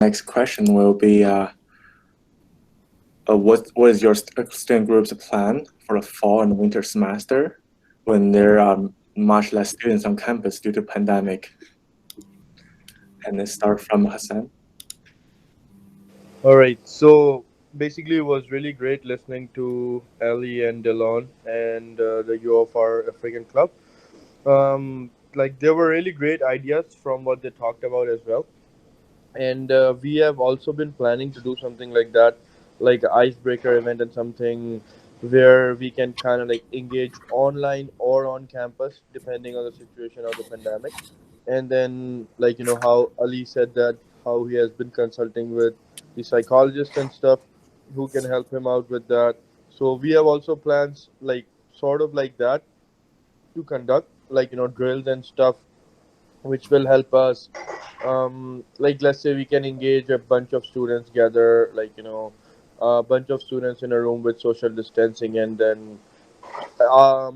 Next question will be, what is your student group's plan for the fall and winter semester when there are much less students on campus due to pandemic? And let's start from Hassan. All right. So basically, it was really great listening to Ali and Delon and the UFR African Club. Like there were really great ideas from what they talked about as well. And we have also been planning to do something like that, like an icebreaker event and something where we can kind of like engage online or on campus depending on the situation of the pandemic. And then, like, how Ali said that how he has been consulting with the psychologist and stuff who can help him out with that. So we have also plans like sort of like that to conduct, like, drills and stuff which will help us, like, let's say we can engage a bunch of students, gather, like, a bunch of students in a room with social distancing, and then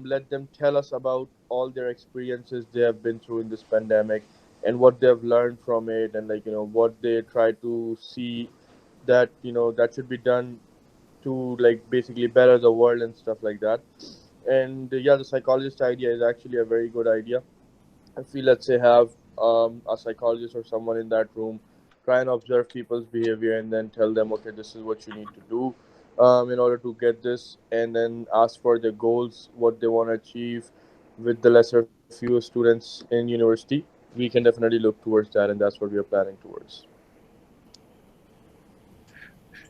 let them tell us about all their experiences they have been through in this pandemic and what they've learned from it, and, like, what they try to see that, that should be done to, like, basically better the world and stuff like that. And yeah, the psychologist idea is actually a very good idea. If we, let's say, have a psychologist or someone in that room, try and observe people's behavior and then tell them, okay, this is what you need to do in order to get this, and then ask for their goals, what they want to achieve with the lesser few students in university, we can definitely look towards that, and that's what we are planning towards.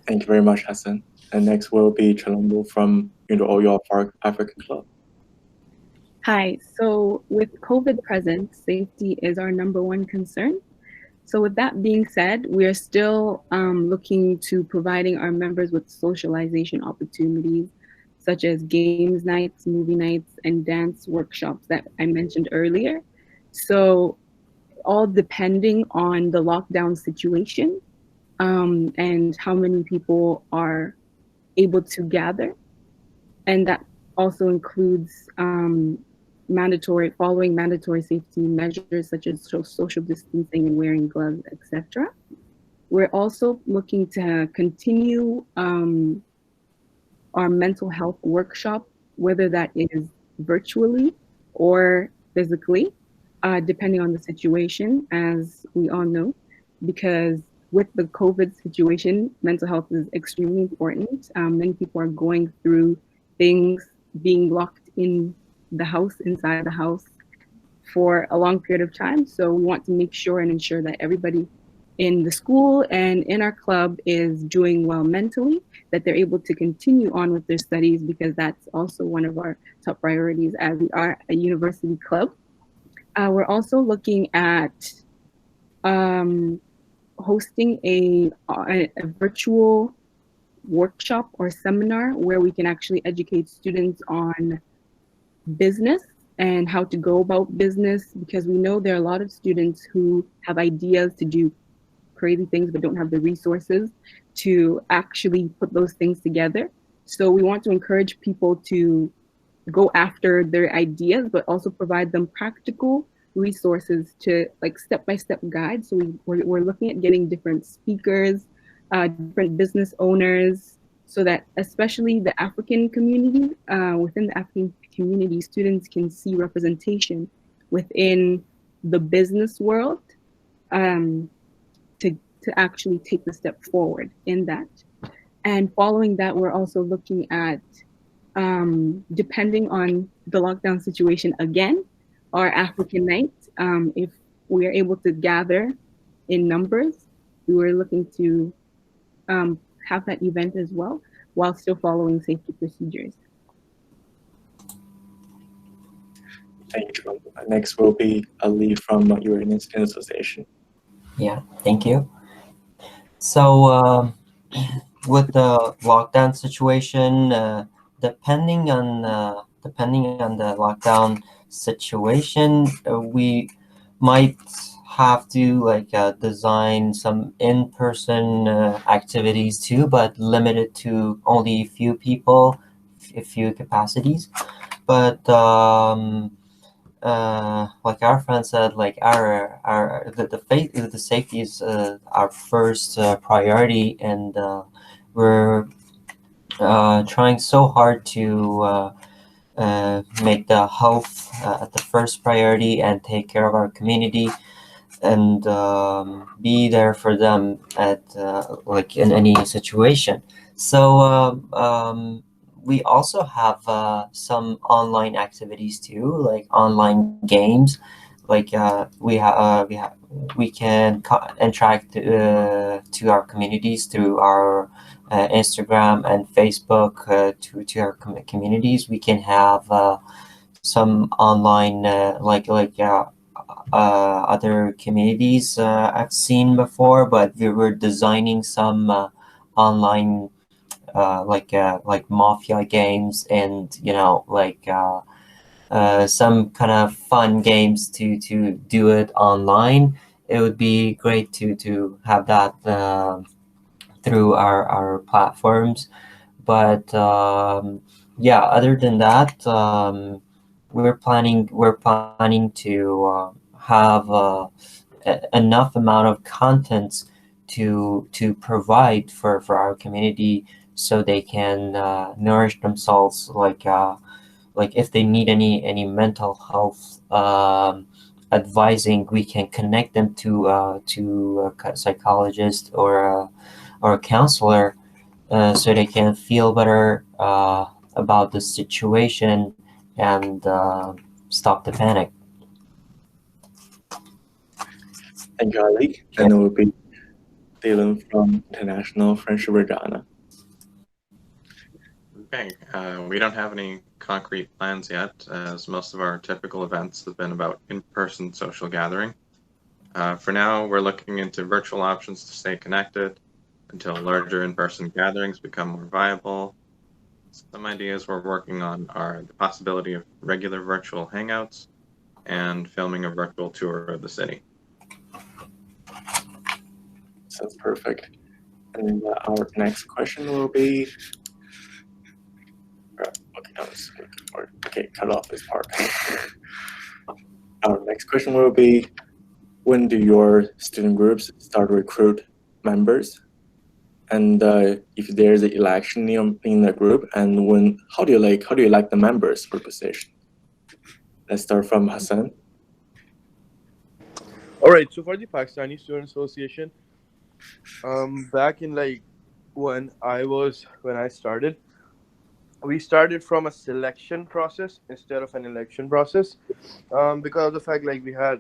Thank you very much, Hassan. And next will be Chalombo from URSU African Club. Hi. So with COVID present, safety is our number one concern. So with that being said, we are still looking to providing our members with socialization opportunities, such as games nights, movie nights, and dance workshops that I mentioned earlier. So all depending on the lockdown situation and how many people are able to gather. And that also includes following mandatory safety measures such as social distancing and wearing gloves, etc. We're also looking to continue our mental health workshop, whether that is virtually or physically, depending on the situation, as we all know, because with the COVID situation, mental health is extremely important. Many people are going through things, being locked in the house, inside the house for a long period of time. So we want to make sure and ensure that everybody in the school and in our club is doing well mentally, that they're able to continue on with their studies, because that's also one of our top priorities as we are a university club. We're also looking at hosting a virtual workshop or seminar where we can actually educate students on business and how to go about business, because we know there are a lot of students who have ideas to do crazy things but don't have the resources to actually put those things together. So we want to encourage people to go after their ideas, but also provide them practical resources to, like, step-by-step guides. So we're looking at getting different speakers, different business owners, so that especially the African community, within the African community, students can see representation within the business world, to actually take the step forward in that. And following that, we're also looking at, depending on the lockdown situation again, our African night. If we are able to gather in numbers, we were looking to have that event as well, while still following safety procedures. Thank you. Next will be Ali from Iranian Student Association. Yeah, thank you. So with the lockdown situation, depending on the lockdown situation, we might have to, like, design some in-person activities too, but limited to only a few people, a few capacities. But like our friend said, like the safety is our first priority, and we're trying so hard to make the health the first priority and take care of our community, and be there for them at like in any situation. So we also have some online activities too, like online games. Like we can interact to our communities through our Instagram and Facebook. To our communities, we can have some online other communities I've seen before, but we were designing some online like mafia games, and some kind of fun games to do it online. It would be great to have that through our platforms. But yeah, other than that, we're planning to have enough amount of content to provide for our community, so they can nourish themselves, like if they need any mental health advising, we can connect them to a psychologist or a counselor, so they can feel better about the situation, and stop the panic. Thank you, Ali. And it will be Dylan from International Friendship Regina. Okay, we don't have any concrete plans yet, as most of our typical events have been about in-person social gathering. For now, we're looking into virtual options to stay connected until larger in-person gatherings become more viable. Some ideas we're working on are the possibility of regular virtual hangouts and filming a virtual tour of the city. Sounds perfect. And our next question will be, okay, cut off this part. Our next question will be, when do your student groups start to recruit members? And if there's an election in the group, and how do you like the members for position? Let's start from Hassan. All right, so for the Pakistani Student Association, back in when I started, we started from a selection process instead of an election process, because of the fact we had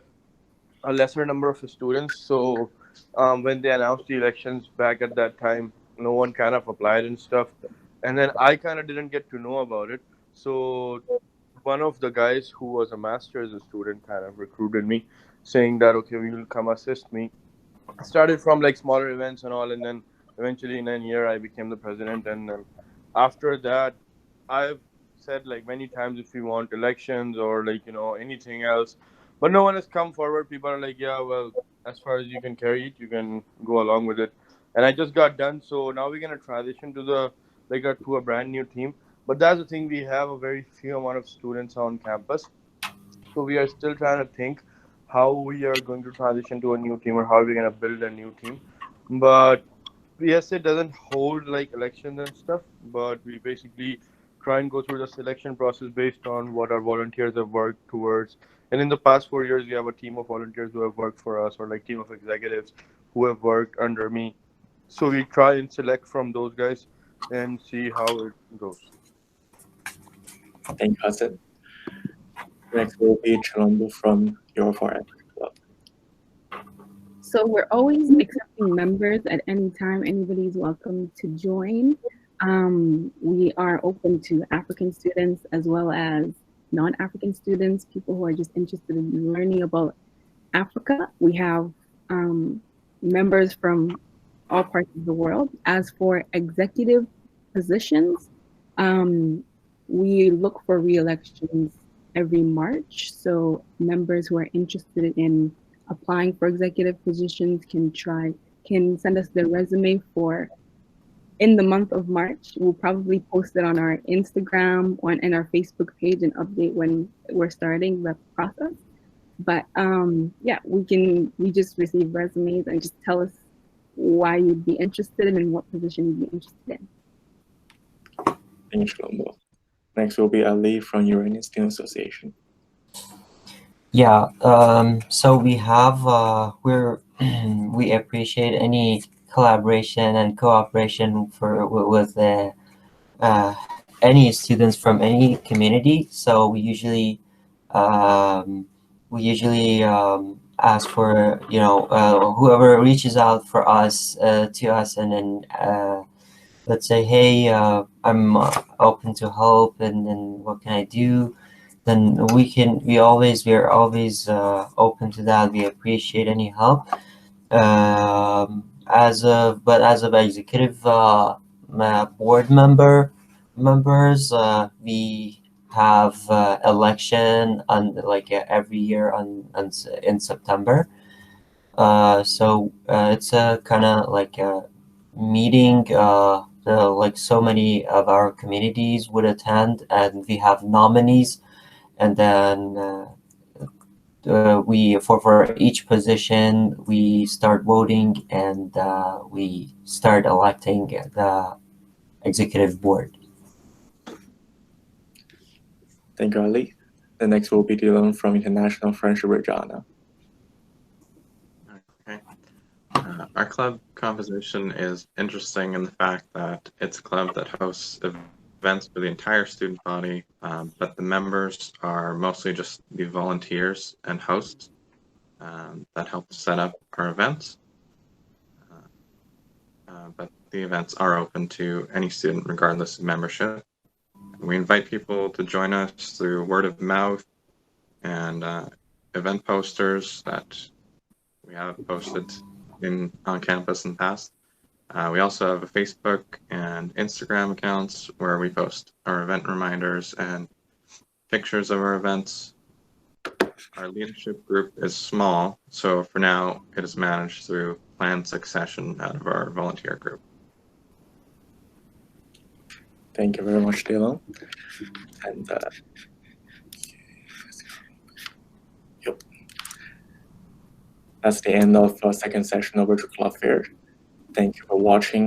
a lesser number of students. So when they announced the elections back at that time, no one kind of applied and stuff, and then I kind of didn't get to know about it. So one of the guys who was a master's student kind of recruited me, saying that okay, we will come assist me. I started from smaller events and all, and then eventually in a year I became the president. And then after that, I've said many times, if we want elections or anything else, but no one has come forward. People are like, yeah, well, as far as you can carry it, you can go along with it. And I just got done, so now we're gonna transition to to a brand new team. But that's the thing, we have a very few amount of students on campus, so we are still trying to think how we are going to transition to a new team, or how we're going to build a new team. But yes, it doesn't hold elections and stuff, but we basically try and go through the selection process based on what our volunteers have worked towards. And in the past 4 years, we have a team of volunteers who have worked for us, or team of executives who have worked under me. So we try and select from those guys and see how it goes. Thank you, Hassan. Next will be Chalombo from URSU Virtual Club. So we're always accepting members at any time. Anybody's welcome to join. We are open to African students as well as non-African students, people who are just interested in learning about Africa. We have members from all parts of the world. As for executive positions, we look for re-elections every March. So members who are interested in applying for executive positions can send us their resume for in the month of March. We'll probably post it on our Instagram and our Facebook page and update when we're starting the process. But yeah, we just receive resumes and just tell us why you'd be interested and what position you'd be interested in. Thank you, Shlomo. Next will be Ali from Iranian Student Association. Yeah, so we have we appreciate any collaboration and cooperation with any students from any community. So we usually ask for whoever reaches out for us to us, and then let's say, hey, I'm open to help, and then what can I do? Then we are always open to that. We appreciate any help. As of executive board members, we have election on every year in September. So it's a kind of like a meeting. Like so many of our communities would attend, and we have nominees, and then we for each position we start voting, and we start electing the executive board. Thank you, Ali. The next will be Dylan from International Friendship Regina. Okay. Our club composition is interesting in the fact that it's a club that hosts events for the entire student body, but the members are mostly just the volunteers and hosts that help set up our events. But the events are open to any student regardless of membership. We invite people to join us through word of mouth and event posters that we have posted on campus in the past. We also have a Facebook and Instagram accounts where we post our event reminders and pictures of our events. Our leadership group is small, so for now it is managed through planned succession out of our volunteer group. Thank you very much, Dylan. And yep. That's the end of second session of Virtual Club Fair. Thank you for watching.